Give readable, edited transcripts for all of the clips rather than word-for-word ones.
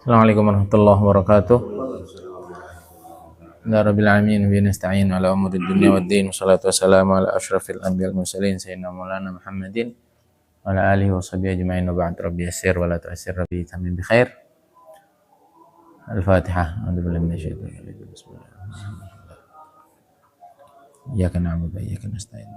Assalamualaikum warahmatullahi wabarakatuh. Rabbil alamin wa nasta'in ala umuri dunya waddin. Wassalatu wassalamu ala asyrafil anbiya'il mursalin sayyidina Maulana Muhammadin wa ala alihi wa sahbihi ajma'in wa ba'd. Rabbi yassir wa la tu'assir, rabbi tamim bi khair. Al-Fatihah. A'udzu billahi minasyaitonir rajim. Bismillahirrahmanirrahim. Iyyaka na'budu wa iyyaka nasta'in.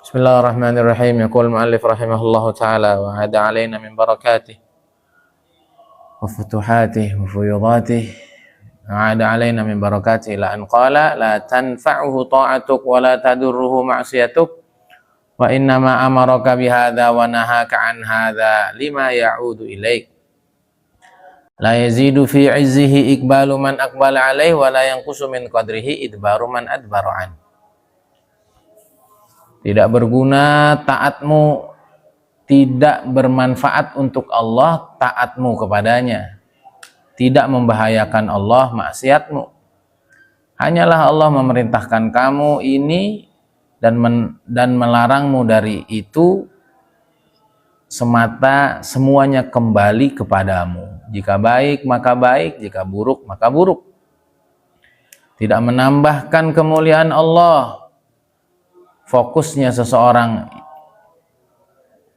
Bismillahirrahmanirrahim. Yaqul mu'allif rahimahullahu ta'ala wa hada alaina min barakatih wa futuhatih wa fuyudatih wa hada alaina min barakatih la an qala la tanfa'uhu ta'atuk wa la tadurruhu ma'siyatuk wa innama amaraka bihadha wa nahaka an hadha lima ya'udu ilaik la yazidu fi 'izzihi iqbalu man aqbala alaih wa la yanqusu min qadrihi idbaru man adbaru an. Tidak berguna taatmu, tidak bermanfaat untuk Allah taatmu kepadanya, tidak membahayakan Allah maksiatmu. Hanyalah Allah memerintahkan kamu ini dan melarangmu dari itu semata, semuanya kembali kepadamu. Jika baik maka baik, jika buruk maka buruk. Tidak menambahkan kemuliaan Allah. Fokusnya seseorang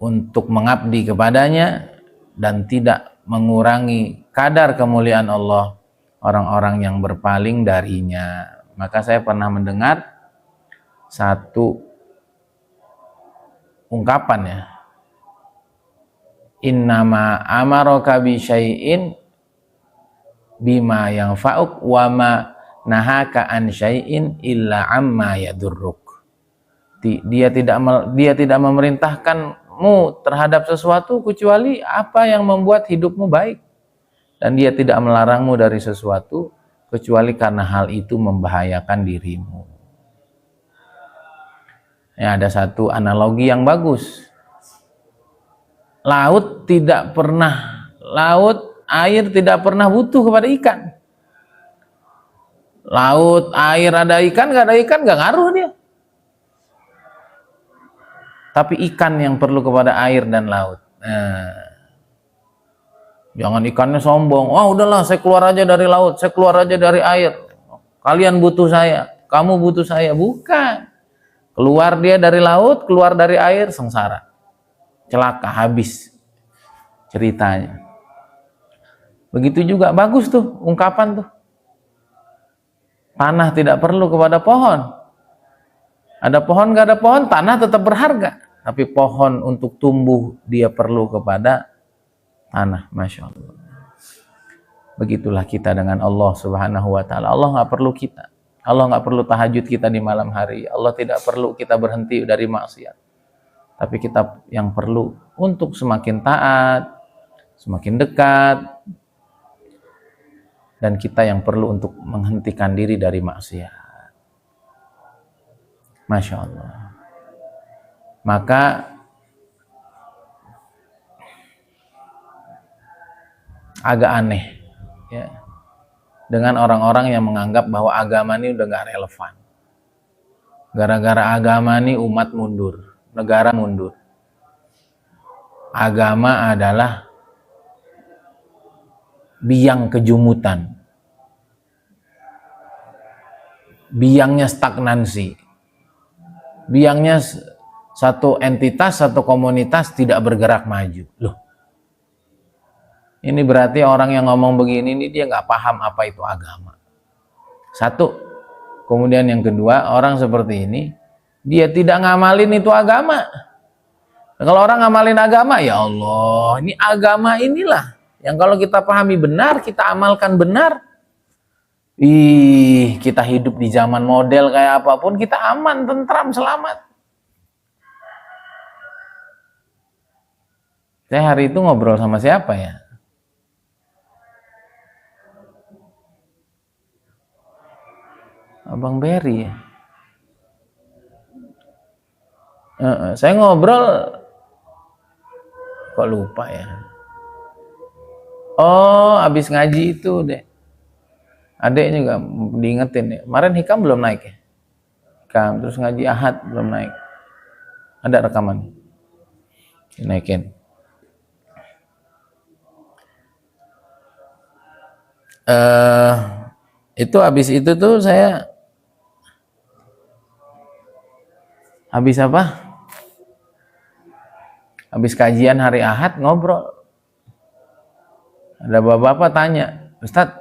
untuk mengabdi kepadanya dan tidak mengurangi kadar kemuliaan Allah orang-orang yang berpaling darinya. Maka saya pernah mendengar satu ungkapan ya, innama amaraka bi syai'in bima yanfa'uk wa ma nahaka an syai'in illa amma yadurruk. Dia tidak memerintahkanmu terhadap sesuatu kecuali apa yang membuat hidupmu baik, dan dia tidak melarangmu dari sesuatu kecuali karena hal itu membahayakan dirimu. Ya, ada satu analogi yang bagus. Air tidak pernah butuh kepada ikan. Laut, air, ada ikan, gak ada ikan, gak ngaruh dia. Tapi ikan yang perlu kepada air dan laut. Jangan ikannya sombong. Wah, udahlah, saya keluar aja dari laut, saya keluar aja dari air. Kalian butuh saya, kamu butuh saya. Bukan. Keluar dia dari laut, keluar dari air, sengsara. Celaka, habis ceritanya. Begitu juga, bagus tuh ungkapan tuh. Tanah tidak perlu kepada pohon. Ada pohon, gak ada pohon, tanah tetap berharga. Tapi pohon untuk tumbuh, dia perlu kepada tanah. Masya Allah. Begitulah kita dengan Allah subhanahu wa ta'ala. Allah gak perlu kita. Allah gak perlu tahajud kita di malam hari. Allah tidak perlu kita berhenti dari maksiat. Tapi kita yang perlu untuk semakin taat, semakin dekat. Dan kita yang perlu untuk menghentikan diri dari maksiat. Masya Allah. Maka agak aneh ya, dengan orang-orang yang menganggap bahwa agama ini udah gak relevan. Gara-gara agama ini umat mundur, negara mundur. Agama adalah biang kejumutan, biangnya stagnansi, biangnya satu entitas, satu komunitas tidak bergerak maju. Loh, ini berarti orang yang ngomong begini ini dia nggak paham apa itu agama. Satu. Kemudian yang kedua, orang seperti ini dia tidak ngamalin itu agama. Kalau orang ngamalin agama, ya Allah, ini agama inilah yang kalau kita pahami benar, kita amalkan benar, kita hidup di zaman model kayak apapun, kita aman, tentram, selamat. Saya hari itu ngobrol sama siapa ya? Abang Berry ya. Saya ngobrol, kok lupa ya. Oh, habis ngaji itu deh. Adek juga diingetin ya. Kemarin Hikam belum naik ya. Hikam, terus ngaji Ahad belum naik. Ada rekaman. Dinaikin. Itu habis itu tuh saya habis apa? Habis kajian hari Ahad ngobrol. Ada bapak-bapak tanya, Ustadz,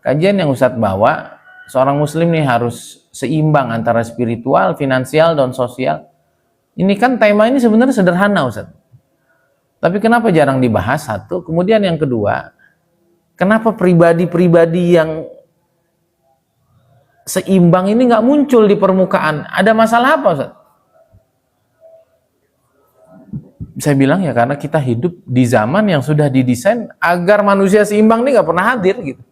kajian yang Ustadz bawa, seorang muslim nih harus seimbang antara spiritual, finansial, dan sosial. Ini kan tema ini sebenarnya sederhana Ustadz. Tapi kenapa jarang dibahas? Satu. Kemudian yang kedua, kenapa pribadi-pribadi yang seimbang ini nggak muncul di permukaan? Ada masalah apa Ustadz? Saya bilang ya karena kita hidup di zaman yang sudah didesain agar manusia seimbang ini nggak pernah hadir gitu.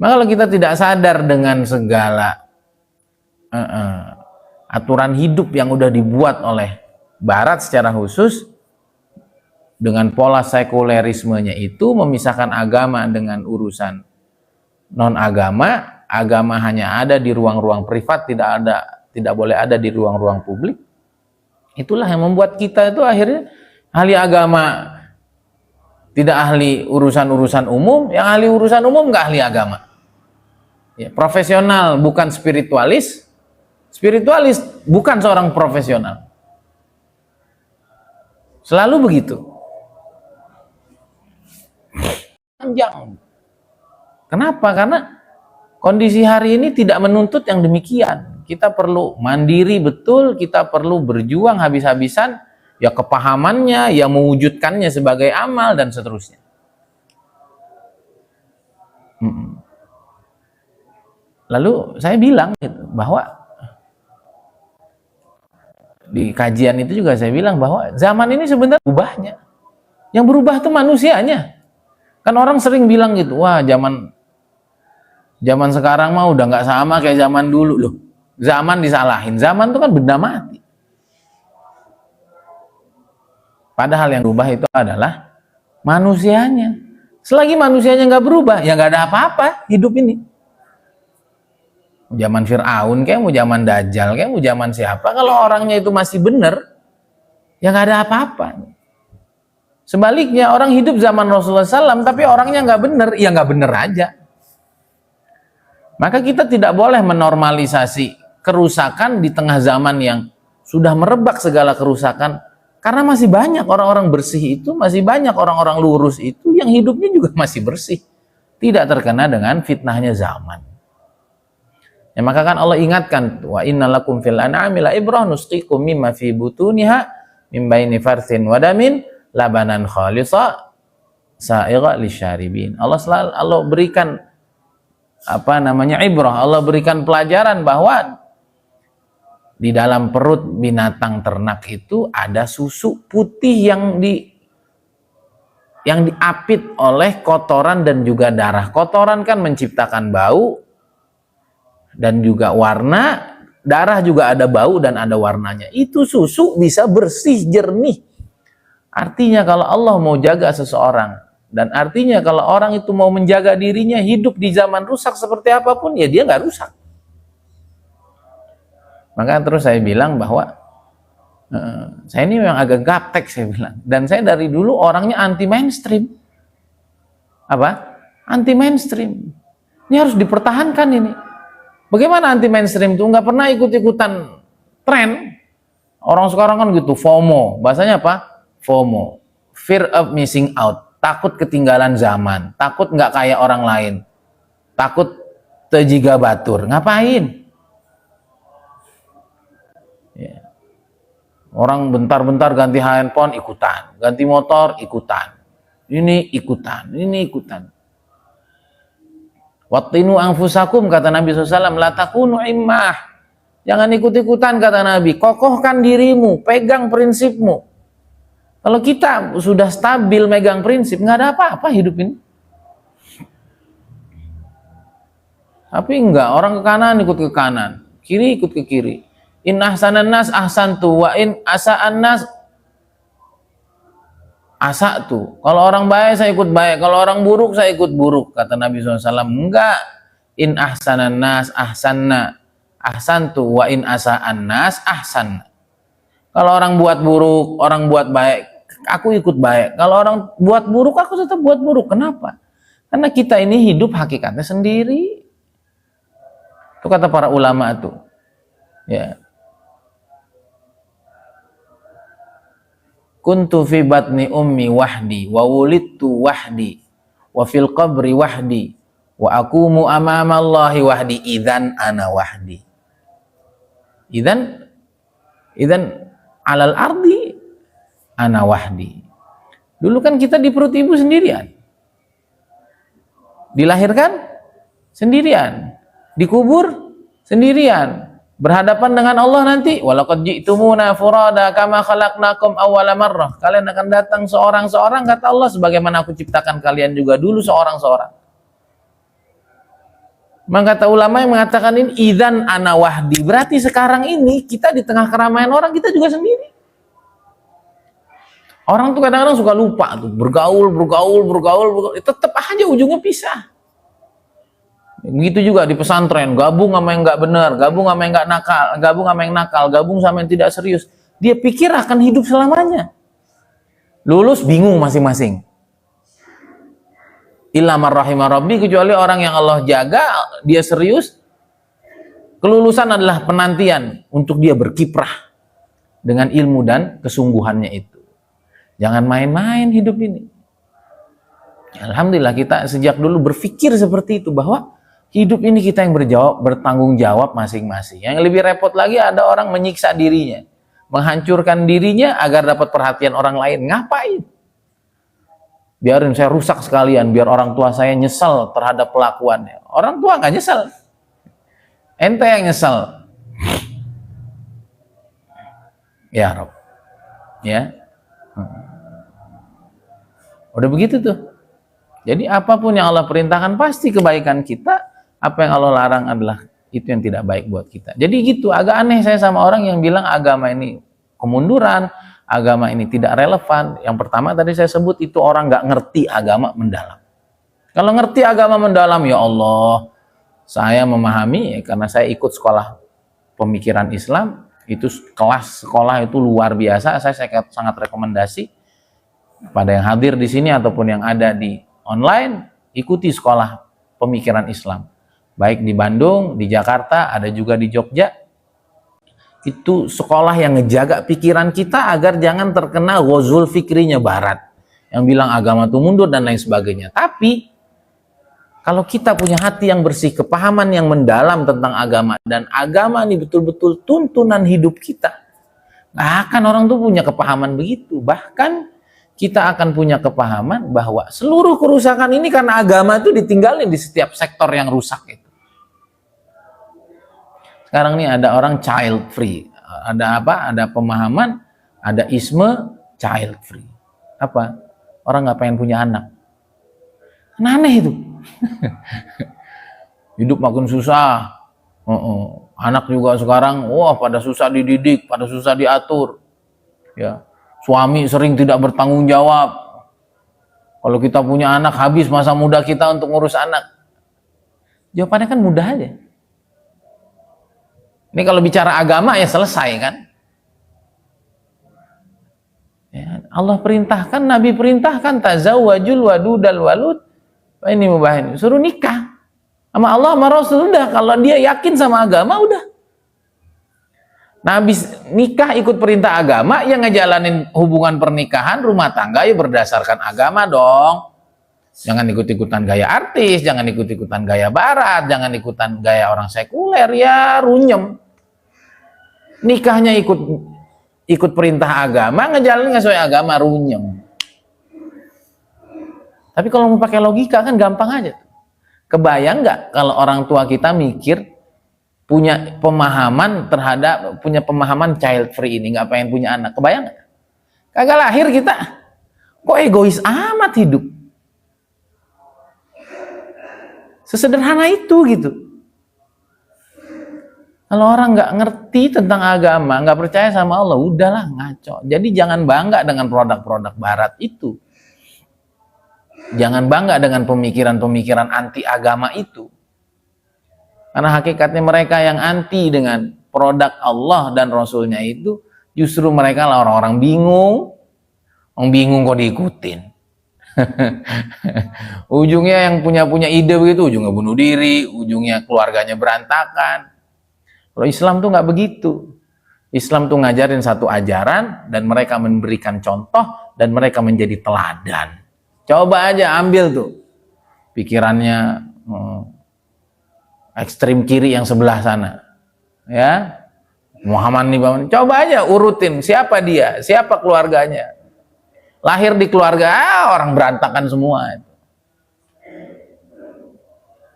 Maka kalau kita tidak sadar dengan segala aturan hidup yang udah dibuat oleh Barat secara khusus, dengan pola sekulerismenya itu memisahkan agama dengan urusan non agama, agama hanya ada di ruang-ruang privat, tidak boleh ada di ruang-ruang publik. Itulah yang membuat kita itu akhirnya ahli agama tidak ahli urusan-urusan umum, yang ahli urusan umum nggak ahli agama. Ya, profesional bukan spiritualis, spiritualis bukan seorang profesional. Selalu begitu. Panjang. Kenapa? Karena kondisi hari ini tidak menuntut yang demikian. Kita perlu mandiri betul, kita perlu berjuang habis-habisan, ya kepahamannya, ya mewujudkannya sebagai amal, dan seterusnya. Lalu saya bilang gitu, bahwa di kajian itu juga saya bilang bahwa zaman ini sebenarnya berubahnya. Yang berubah itu manusianya. Kan orang sering bilang gitu, wah zaman sekarang mah udah nggak sama kayak zaman dulu loh. Zaman disalahin, zaman itu kan benda mati. Padahal yang berubah itu adalah manusianya. Selagi manusianya nggak berubah, ya nggak ada apa-apa hidup ini. Mau zaman Fir'aun kayak, mau zaman Dajjal kayak, mau zaman siapa, kalau orangnya itu masih benar, ya nggak ada apa-apa. Sebaliknya, orang hidup zaman Rasulullah SAW, tapi orangnya nggak benar, ya nggak benar aja. Maka kita tidak boleh menormalisasi kerusakan di tengah zaman yang sudah merebak segala kerusakan, karena masih banyak orang-orang bersih itu, masih banyak orang-orang lurus itu yang hidupnya juga masih bersih, tidak terkena dengan fitnahnya zaman. Ya, maka kan Allah ingatkan, wa innalakum fil an'ami la ibrah nusqikum mimma fi butuniha min baini farthin wa damin labanan khalisa sa'iga lisyaribin. Allah berikan ibrah, Allah berikan pelajaran bahwa di dalam perut binatang ternak itu ada susu putih yang diapit oleh kotoran dan juga darah. Kotoran kan menciptakan bau dan juga warna, darah juga ada bau dan ada warnanya. Itu susu bisa bersih, jernih. Artinya kalau Allah mau jaga seseorang, dan artinya kalau orang itu mau menjaga dirinya hidup di zaman rusak seperti apapun, ya dia nggak rusak. Maka terus saya bilang bahwa saya ini memang agak gaptek, saya bilang. Dan saya dari dulu orangnya anti mainstream. Apa? Anti mainstream. Ini harus dipertahankan ini. Bagaimana anti mainstream itu? Nggak pernah ikut-ikutan tren. Orang sekarang kan gitu, FOMO. Bahasanya apa? FOMO. Fear of missing out. Takut ketinggalan zaman. Takut nggak kayak orang lain. Takut tejiga batur. Ngapain? Orang bentar-bentar ganti handphone ikutan, ganti motor ikutan, ini ikutan, ini ikutan. Wattinu anfusakum, kata Nabi SAW, la takunu immah. Jangan ikut-ikutan, kata Nabi. Kokohkan dirimu, pegang prinsipmu. Kalau kita sudah stabil megang prinsip, nggak ada apa-apa hidup ini. Tapi enggak, orang ke kanan ikut ke kanan, kiri ikut ke kiri. In ahsanan nas ahsantu wa in asa'an nas asa'tu. Kalau orang baik saya ikut baik, kalau orang buruk saya ikut buruk, kata Nabi SAW. Enggak. In ahsanan nas ahsanna ahsantu wa in asa'an nas ahsanna. Kalau orang buat buruk, orang buat baik, aku ikut baik. Kalau orang buat buruk, aku tetap buat buruk. Kenapa? Karena kita ini hidup hakikatnya sendiri. Itu kata para ulama tuh. Ya. Kuntu fi batni ummi wahdi wa wulidtu wahdi wa fil qabri wahdi wa akumu amama Allahi wahdi idzan ana wahdi. Idzan alal ardi ana wahdi. Dulu kan kita di perut ibu sendirian. Dilahirkan sendirian, dikubur sendirian. Berhadapan dengan Allah nanti, walaqad ji'tumuna furada kama khalaqnakum awwala marrah. Kalian akan datang seorang-seorang, kata Allah, sebagaimana aku ciptakan kalian juga dulu seorang-seorang. Maka kata ulama yang mengatakan ini idzan ana wahdi, berarti sekarang ini kita di tengah keramaian orang, kita juga sendiri. Orang tuh kadang-kadang suka lupa tuh, bergaul, tetap aja ujungnya pisah. Begitu juga di pesantren, gabung sama yang nggak benar, gabung sama yang nggak nakal, gabung sama yang nakal, gabung sama yang tidak serius. Dia pikir akan hidup selamanya. Lulus bingung masing-masing. Illa man rahimah rabbi, kecuali orang yang Allah jaga, dia serius. Kelulusan adalah penantian untuk dia berkiprah dengan ilmu dan kesungguhannya itu. Jangan main-main hidup ini. Alhamdulillah kita sejak dulu berpikir seperti itu, bahwa hidup ini kita yang bertanggung jawab masing-masing. Yang lebih repot lagi ada orang menyiksa dirinya, menghancurkan dirinya agar dapat perhatian orang lain. Ngapain? Biarin saya rusak sekalian, biar orang tua saya nyesel terhadap kelakuannya. Orang tua nggak nyesel, ente yang nyesel. Ya Rob, ya. Udah begitu tuh. Jadi apapun yang Allah perintahkan pasti kebaikan kita. Apa yang Allah larang adalah itu yang tidak baik buat kita. Jadi gitu, agak aneh saya sama orang yang bilang agama ini kemunduran, agama ini tidak relevan. Yang pertama tadi saya sebut itu orang nggak ngerti agama mendalam. Kalau ngerti agama mendalam, ya Allah, saya memahami karena saya ikut sekolah pemikiran Islam, itu kelas sekolah itu luar biasa. Saya sangat rekomendasi pada yang hadir di sini ataupun yang ada di online, ikuti sekolah pemikiran Islam. Baik di Bandung, di Jakarta, ada juga di Jogja. Itu sekolah yang ngejaga pikiran kita agar jangan terkena ghazul fikrinya Barat yang bilang agama itu mundur dan lain sebagainya. Tapi kalau kita punya hati yang bersih, kepahaman yang mendalam tentang agama, dan agama ini betul-betul tuntunan hidup kita, nah kan orang tuh punya kepahaman begitu. Bahkan kita akan punya kepahaman bahwa seluruh kerusakan ini karena agama itu ditinggalin di setiap sektor yang rusak itu. Sekarang ini ada orang child free. Ada apa? Ada pemahaman, ada isme child free. Apa? Orang nggak pengen punya anak. Kan aneh itu. Hidup makin susah. Anak juga sekarang, wah pada susah dididik, pada susah diatur. Ya. Suami sering tidak bertanggung jawab. Kalau kita punya anak, habis masa muda kita untuk ngurus anak. Jawabannya kan mudah aja. Ini kalau bicara agama ya selesai kan? Ya, Allah perintahkan, Nabi perintahkan, tazawwajul wadudal walud. Ini mubahin, suruh nikah sama Allah sama Rasul. Udah, kalau dia yakin sama agama udah. Nabi nikah ikut perintah agama, yang ngejalanin hubungan pernikahan rumah tangga ya berdasarkan agama dong. Jangan ikut-ikutan gaya artis, jangan ikut-ikutan gaya barat, jangan ikutan gaya orang sekuler, ya runyem. Nikahnya ikut perintah agama, ngejalanin nggak sesuai agama, runyem. Tapi kalau mau pakai logika kan gampang aja. Kebayang nggak kalau orang tua kita mikir punya pemahaman child free ini, nggak pengen punya anak, kebayang nggak? Kagak lahir kita, kok egois amat hidup. Sesederhana itu gitu. Kalau orang nggak ngerti tentang agama, nggak percaya sama Allah, udahlah ngaco. Jadi jangan bangga dengan produk-produk barat itu. Jangan bangga dengan pemikiran-pemikiran anti agama itu. Karena hakikatnya mereka yang anti dengan produk Allah dan Rasulnya itu, justru mereka lah orang-orang bingung. Orang bingung kok diikutin. Ujungnya yang punya ide begitu, ujungnya bunuh diri, ujungnya keluarganya berantakan. Kalau Islam tuh nggak begitu. Islam tuh ngajarin satu ajaran dan mereka memberikan contoh dan mereka menjadi teladan. Coba aja ambil tuh pikirannya ekstrim kiri yang sebelah sana, ya Muhammad nih, coba aja urutin siapa dia, siapa keluarganya, lahir di keluarga orang berantakan semua.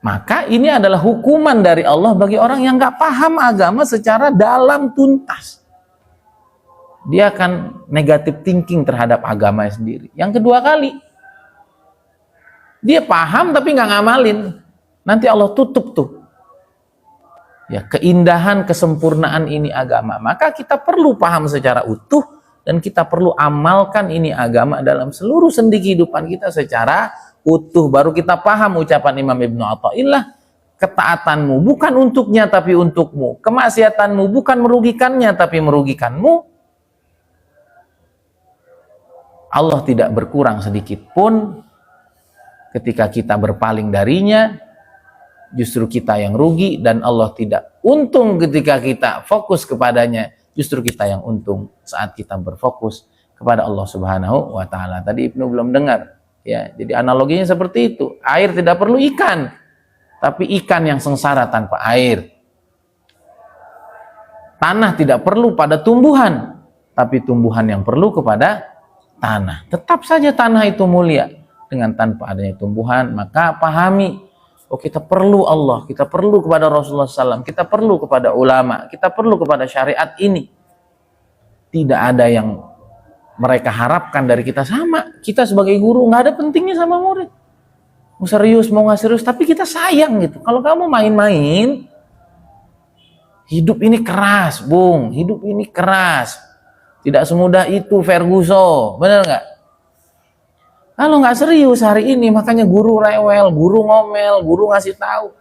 Maka ini adalah hukuman dari Allah bagi orang yang nggak paham agama secara dalam tuntas. Dia akan negative thinking terhadap agamanya sendiri. Yang kedua kali, dia paham tapi nggak ngamalin. Nanti Allah tutup tuh. Ya, keindahan, kesempurnaan ini agama. Maka kita perlu paham secara utuh dan kita perlu amalkan ini agama dalam seluruh sendi kehidupan kita secara utuh. Baru kita paham ucapan Imam Ibnu Athaillah, ketaatanmu bukan untuknya tapi untukmu. Kemaksiatanmu bukan merugikannya tapi merugikanmu. Allah tidak berkurang sedikit pun ketika kita berpaling darinya. Justru kita yang rugi dan Allah tidak untung ketika kita fokus kepadanya. Justru kita yang untung saat kita berfokus kepada Allah Subhanahu wa taala. Tadi Ibnu belum dengar, ya. Jadi analoginya seperti itu. Air tidak perlu ikan, tapi ikan yang sengsara tanpa air. Tanah tidak perlu pada tumbuhan, tapi tumbuhan yang perlu kepada tanah. Tetap saja tanah itu mulia dengan tanpa adanya tumbuhan. Maka pahami, oh kita perlu Allah, kita perlu kepada Rasulullah SAW, kita perlu kepada ulama, kita perlu kepada syariat ini. Tidak ada yang mereka harapkan dari kita. Sama, kita sebagai guru nggak ada pentingnya sama murid. Mau serius, mau nggak serius, tapi kita sayang gitu. Kalau kamu main-main, hidup ini keras, Bung, hidup ini keras. Tidak semudah itu, Ferguson, bener nggak? Kalau nggak serius hari ini, makanya guru rewel, guru ngomel, guru ngasih tahu.